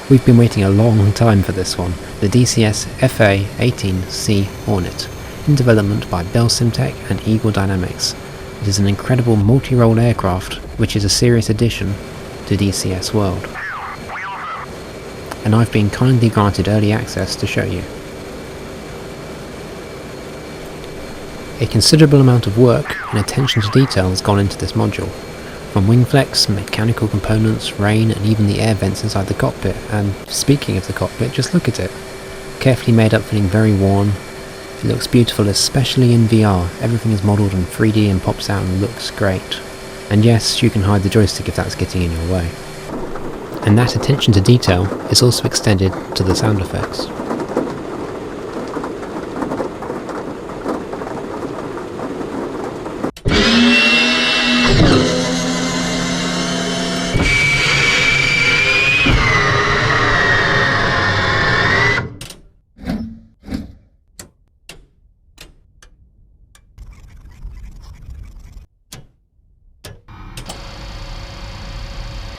We've been waiting a long time for this one, the DCS A-18C Hornet, in development by Bell Simtech and Eagle Dynamics. It is an incredible multi-role aircraft, which is a serious addition to DCS World. And I've been kindly granted early access to show you. A considerable amount of work and attention to detail has gone into this module, from wing flex, mechanical components, rain, and even the air vents inside the cockpit. And speaking of the cockpit, just look at it. Carefully made up, feeling very worn. It looks beautiful, especially in VR. Everything is modelled in 3D and pops out and looks great. And yes, you can hide the joystick if that's getting in your way. And that attention to detail is also extended to the sound effects.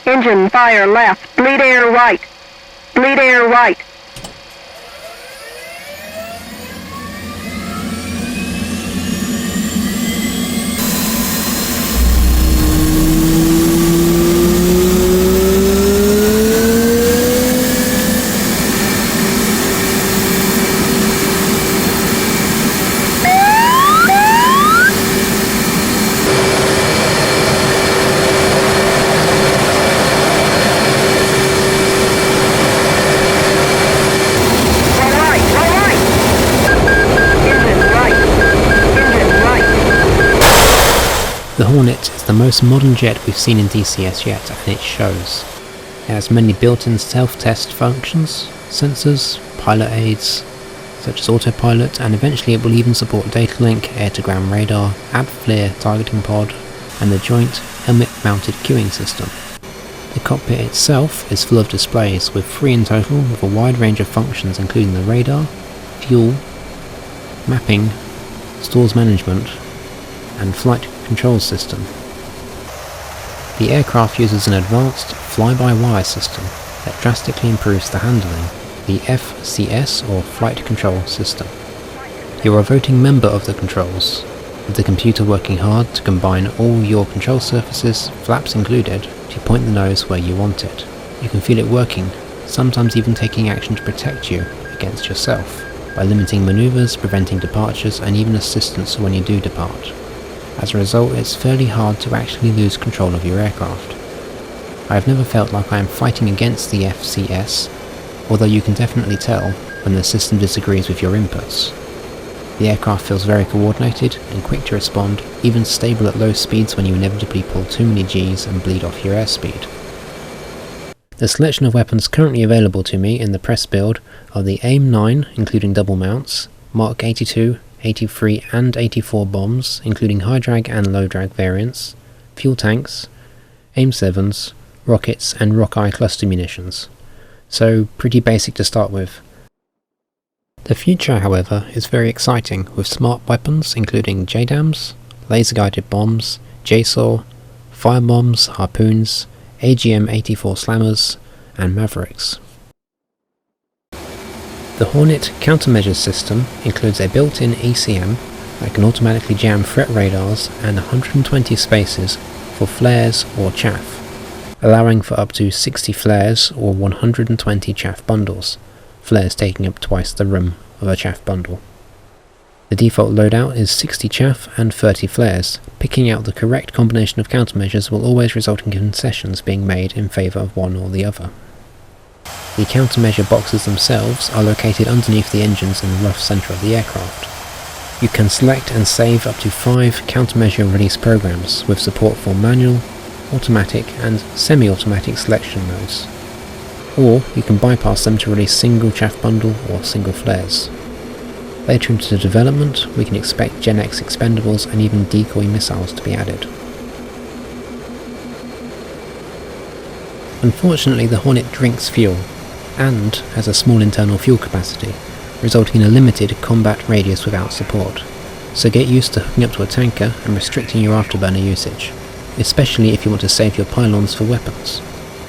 Engine fire left, bleed air right, bleed air right. The Hornet is the most modern jet we've seen in DCS yet, and it shows. It has many built-in self-test functions, sensors, pilot aids, such as autopilot, and eventually it will even support data link, air-to-ground radar, ab-FLIR targeting pod, and the joint helmet-mounted queuing system. The cockpit itself is full of displays, with 3 in total, with a wide range of functions including the radar, fuel, mapping, stores management, and flight control system. The aircraft uses an advanced fly-by-wire system that drastically improves the handling, the FCS or Flight Control System. You're a voting member of the controls, with the computer working hard to combine all your control surfaces, flaps included, to point the nose where you want it. You can feel it working, sometimes even taking action to protect you against yourself, by limiting maneuvers, preventing departures, and even assistance when you do depart. As a result, it's fairly hard to actually lose control of your aircraft. I have never felt like I am fighting against the FCS, although you can definitely tell when the system disagrees with your inputs. The aircraft feels very coordinated and quick to respond, even stable at low speeds when you inevitably pull too many Gs and bleed off your airspeed. The selection of weapons currently available to me in the press build are the AIM-9, including double mounts, Mark 82, 83 and 84 bombs, including high drag and low drag variants, fuel tanks, AIM-7s, rockets and Rockeye cluster munitions. So pretty basic to start with. The future, however, is very exciting, with smart weapons including JDAMs, laser guided bombs, JSOR, firebombs, harpoons, AGM-84 slammers and Mavericks. The Hornet Countermeasures system includes a built-in ECM that can automatically jam threat radars and 120 spaces for flares or chaff, allowing for up to 60 flares or 120 chaff bundles, flares taking up twice the room of a chaff bundle. The default loadout is 60 chaff and 30 flares. Picking out the correct combination of countermeasures will always result in concessions being made in favour of one or the other. The countermeasure boxes themselves are located underneath the engines in the rough centre of the aircraft. You can select and save up to 5 countermeasure release programs with support for manual, automatic and semi-automatic selection modes. Or you can bypass them to release single chaff bundle or single flares. Later into the development, we can expect Gen X expendables and even decoy missiles to be added. Unfortunately, the Hornet drinks fuel, and has a small internal fuel capacity, resulting in a limited combat radius without support, so get used to hooking up to a tanker and restricting your afterburner usage, especially if you want to save your pylons for weapons.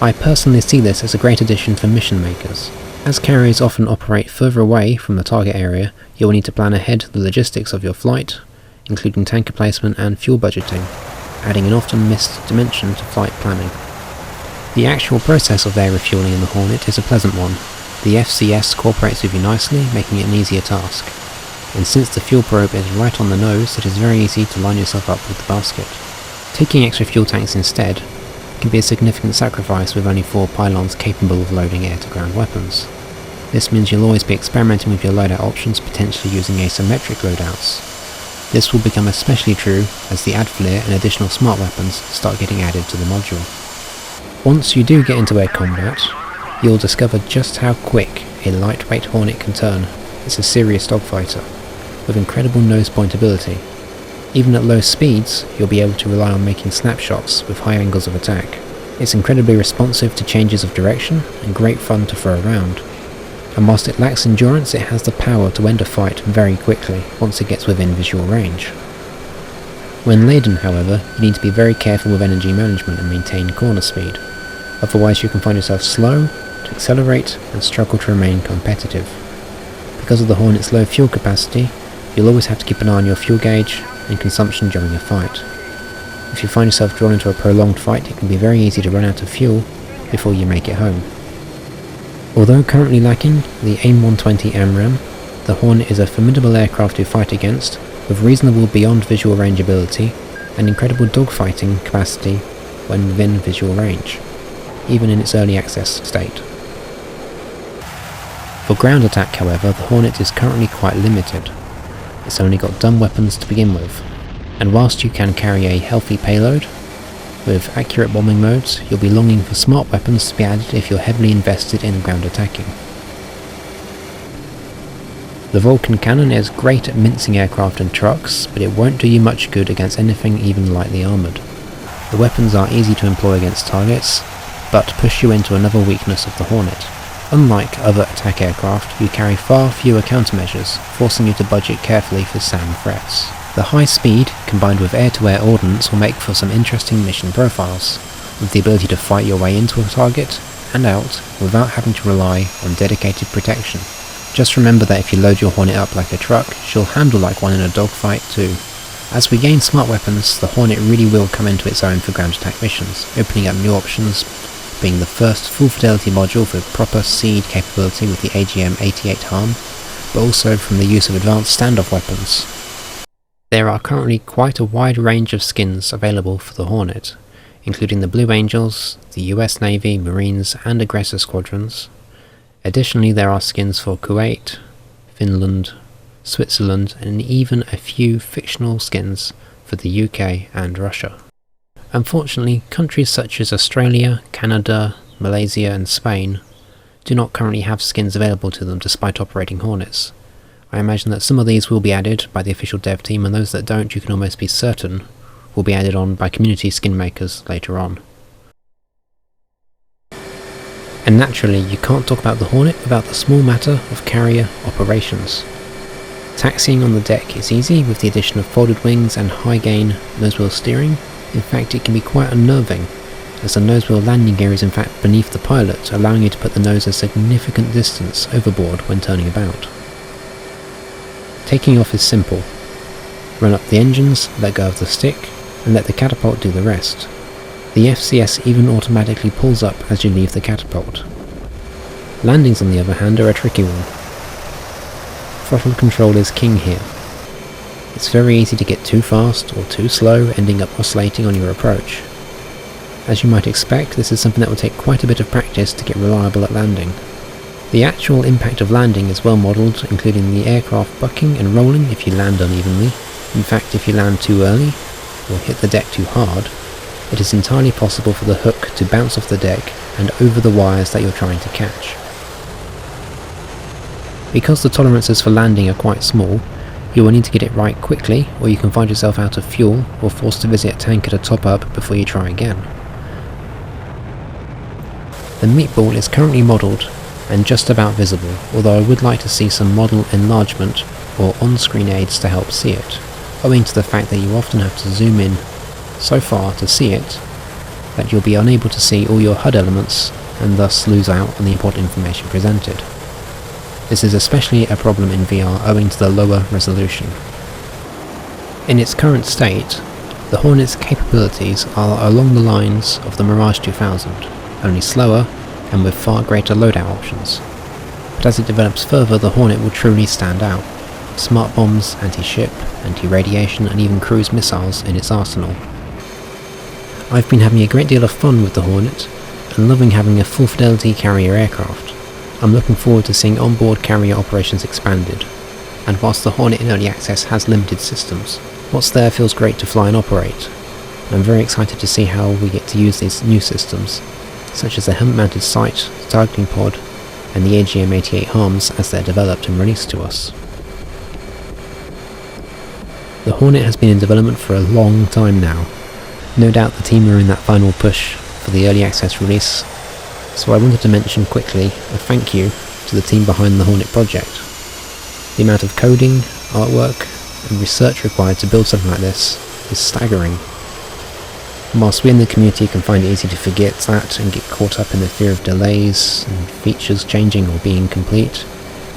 I personally see this as a great addition for mission makers. As carriers often operate further away from the target area, you will need to plan ahead the logistics of your flight, including tanker placement and fuel budgeting, adding an often missed dimension to flight planning. The actual process of air refuelling in the Hornet is a pleasant one. The FCS cooperates with you nicely, making it an easier task. And since the fuel probe is right on the nose, it is very easy to line yourself up with the basket. Taking extra fuel tanks instead can be a significant sacrifice with only 4 pylons capable of loading air-to-ground weapons. This means you'll always be experimenting with your loadout options, potentially using asymmetric loadouts. This will become especially true as the AdFlare and additional smart weapons start getting added to the module. Once you do get into air combat, you'll discover just how quick a lightweight Hornet can turn. It's a serious dogfighter, with incredible nose point ability. Even at low speeds, you'll be able to rely on making snapshots with high angles of attack. It's incredibly responsive to changes of direction and great fun to throw around. And whilst it lacks endurance, it has the power to end a fight very quickly once it gets within visual range. When laden, however, you need to be very careful with energy management and maintain corner speed. Otherwise you can find yourself slow to accelerate and struggle to remain competitive. Because of the Hornet's low fuel capacity, you'll always have to keep an eye on your fuel gauge and consumption during a fight. If you find yourself drawn into a prolonged fight, it can be very easy to run out of fuel before you make it home. Although currently lacking the AIM-120 AMRAAM, the Hornet is a formidable aircraft to fight against, with reasonable beyond visual range ability and incredible dogfighting capacity when within visual range, even in its early access state. For ground attack, however, the Hornet is currently quite limited. It's only got dumb weapons to begin with, and whilst you can carry a healthy payload, with accurate bombing modes, you'll be longing for smart weapons to be added if you're heavily invested in ground attacking. The Vulcan cannon is great at mincing aircraft and trucks, but it won't do you much good against anything even lightly armoured. The weapons are easy to employ against targets, but push you into another weakness of the Hornet. Unlike other attack aircraft, you carry far fewer countermeasures, forcing you to budget carefully for SAM threats. The high speed, combined with air-to-air ordnance, will make for some interesting mission profiles, with the ability to fight your way into a target and out without having to rely on dedicated protection. Just remember that if you load your Hornet up like a truck, she'll handle like one in a dogfight too. As we gain smart weapons, the Hornet really will come into its own for ground attack missions, opening up new options, being the first full fidelity module with proper SEED capability with the AGM-88 harm, but also from the use of advanced standoff weapons. There are currently quite a wide range of skins available for the Hornet, including the Blue Angels, the US Navy, Marines and Aggressor Squadrons. Additionally, there are skins for Kuwait, Finland, Switzerland and even a few fictional skins for the UK and Russia. Unfortunately, countries such as Australia, Canada, Malaysia and Spain do not currently have skins available to them despite operating Hornets. I imagine that some of these will be added by the official dev team, and those that don't, you can almost be certain, will be added on by community skin makers later on. And naturally, you can't talk about the Hornet without the small matter of carrier operations. Taxiing on the deck is easy with the addition of folded wings and high gain nosewheel steering. In fact, it can be quite unnerving, as the nosewheel landing gear is in fact beneath the pilot, allowing you to put the nose a significant distance overboard when turning about. Taking off is simple. Run up the engines, let go of the stick, and let the catapult do the rest. The FCS even automatically pulls up as you leave the catapult. Landings on the other hand are a tricky one. Throttle control is king here. It's very easy to get too fast or too slow, ending up oscillating on your approach. As you might expect, this is something that will take quite a bit of practice to get reliable at landing. The actual impact of landing is well modelled, including the aircraft bucking and rolling if you land unevenly. In fact, if you land too early, or hit the deck too hard, it is entirely possible for the hook to bounce off the deck and over the wires that you're trying to catch. Because the tolerances for landing are quite small, you will need to get it right quickly, or you can find yourself out of fuel or forced to visit a tanker to top up before you try again. The meatball is currently modelled and just about visible, although I would like to see some model enlargement or on-screen aids to help see it, owing to the fact that you often have to zoom in so far to see it, that you'll be unable to see all your HUD elements and thus lose out on the important information presented. This is especially a problem in VR owing to the lower resolution. In its current state, the Hornet's capabilities are along the lines of the Mirage 2000, only slower and with far greater loadout options. But as it develops further, the Hornet will truly stand out. Smart bombs, anti-ship, anti-radiation and even cruise missiles in its arsenal. I've been having a great deal of fun with the Hornet and loving having a full fidelity carrier aircraft. I'm looking forward to seeing onboard carrier operations expanded, and whilst the Hornet in early access has limited systems, what's there feels great to fly and operate. I'm very excited to see how we get to use these new systems, such as the helmet-mounted sight, targeting pod, and the AGM-88 harms as they're developed and released to us. The Hornet has been in development for a long time now. No doubt the team are in that final push for the early access release, so I wanted to mention quickly a thank you to the team behind the Hornet project. The amount of coding, artwork, and research required to build something like this is staggering. And whilst we in the community can find it easy to forget that and get caught up in the fear of delays and features changing or being incomplete,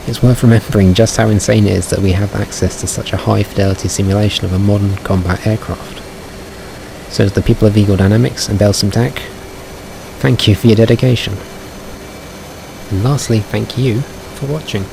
it's worth remembering just how insane it is that we have access to such a high fidelity simulation of a modern combat aircraft. So to the people of Eagle Dynamics and Belsim Tech, thank you for your dedication. And lastly, thank you for watching.